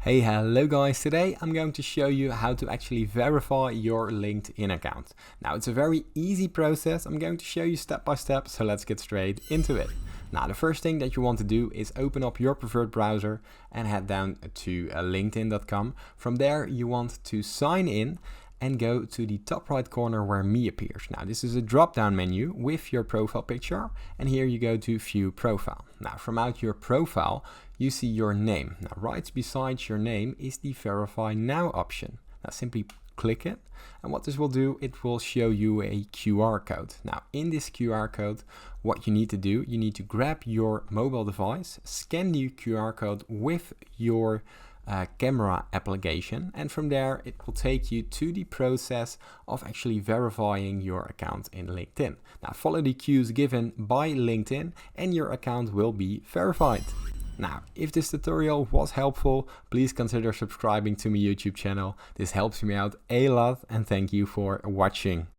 Hey, hello guys. Today I'm going to show you how to actually verify your LinkedIn account. Now it's a very easy process. I'm going to show you step by step, so let's get straight into it. Now the first thing that you want to do is open up your preferred browser and head down to linkedin.com. From there you want to sign in and go to the top right corner where Me appears. Now this is a drop down menu with your profile picture, and here you go to view profile. Now from out your profile you see your name. Now right beside your name is the verify now option. Now simply click it, and what this will do, it will show you a QR code. Now in this QR code, what you need to do, you need to grab your mobile device, scan the QR code with your camera application, and from there it will take you to the process of actually verifying your account in LinkedIn. Now follow the cues given by LinkedIn and your account will be verified. Now, if this tutorial was helpful, please consider subscribing to my YouTube channel. This helps me out a lot, and thank you for watching.